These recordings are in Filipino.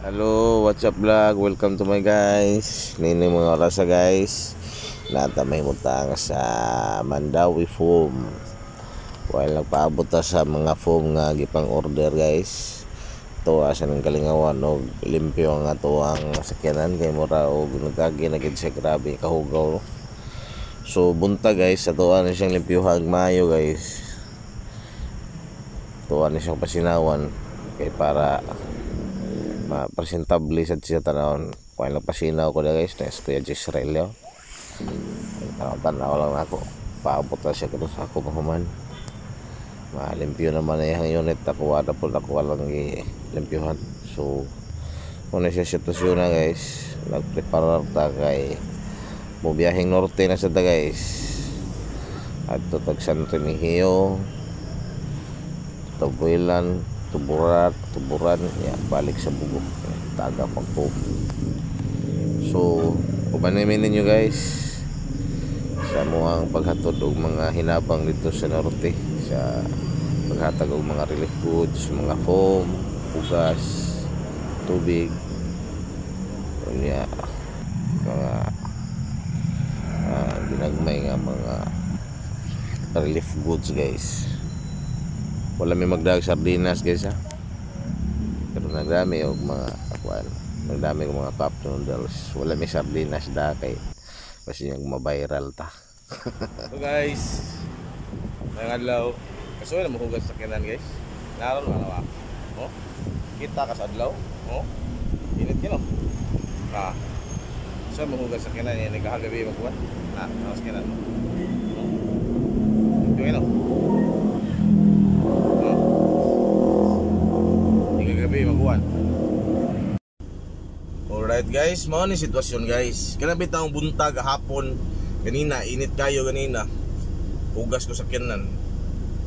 Hello, what's up vlog? Welcome to my guys. Nini mga oras guys. Natamay mo tang sa Mandawi foam. While nagpaabot sa mga foam nga gipang order guys. Tuwa sa ng kalingawan og limpyo ang atuang sakyanan kay mura og nagagi na gid siya, grabe kahugaw. So bunta guys, atuwa na siyang limpyuhag maayo guys. Tuwa na siyang pasinawan kay para presentable sa siya tanawon. Kuha lang pasinaw ko na guys, na Kuya Jisrael yun. Tanaw lang ako, paabot na siya kito sa ako pahuman. Malimpyo naman na yung unit, nakuha na po, nakuha lang limpyuhan. So kung siya sitwasyon na guys, nagprepare ta kay bubiyahing norte na sa ta guys. At tutag San Remigio, Tabuelan, tuburan ya, balik sa bugok taga pagpo. So ubanin ninyo guys sa muang paghatod og mga hinabang dito sa norte, sa paghatag og mga relief goods, mga foam, ugas, tubig, unya mga ginagmay nga mga relief goods guys. Wala may magdag sardinas guys ha. Pero nagdami og mga akuan, nagdami og mga cup noodles. Wala may sardinas da kay kasi yung ma-viral ta. So guys, ngayong adlaw kaso na mahugas sa kanan guys. Naron mga oh. Kita ka sa adlaw, oh. Init kino. So mahugas sa kanan yan nagahagabi magkuan. Sa kanan. Oh. Yung maguan. Alright guys, mao ni sitwasyon guys. Kanabit ang buntag hapon kanina, init kayo kanina. Hugas ko sa kanan.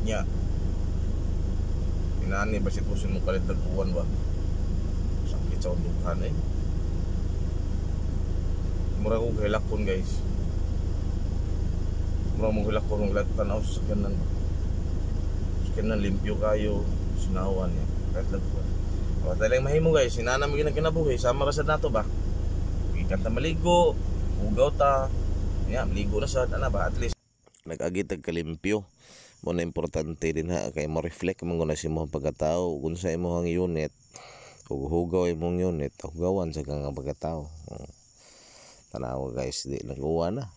Nya. Inani ba sitwasyon mo kalit tagpuan ba? Sakit sa unduhan eh. Mura ko hilakon guys. Mura mo hilakon ng tanaw sa kanan. Sa kanan limpyo kayo, sinawan ya. Kahit lagpuan. O talang mahimo guys, sinana mo ginagkinabuhi, sama rasad nato ba? Ikan ta maligo, hugaw ta. Ya, maligo na sad ana ba at least nag-agitag kalimpyo. Mo na importante din ha kay mo reflect man guna si mo pagkatao kung sa imong unit. Ug hugaw imong unit, hugawan sa kang pagkatao. Tanaw guys, di naguwa na.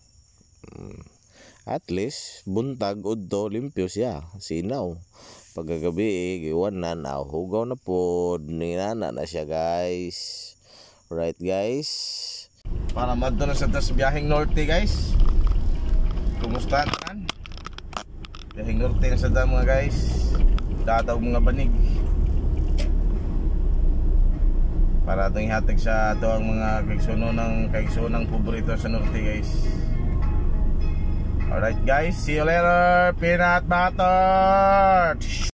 At least buntag udto limpyo siya, sinaw. Pagkagabi giwan na hugaw na po, ninana na siya guys. Right guys, para madto na sa biyaheng norte guys. Kumusta tan? Biyaheng norte na sa mga guys. Dataw mga banig para itong ihatag sa ito ang mga kaigsunong paborito sa norte guys. Alright guys, see you later, peanut butter.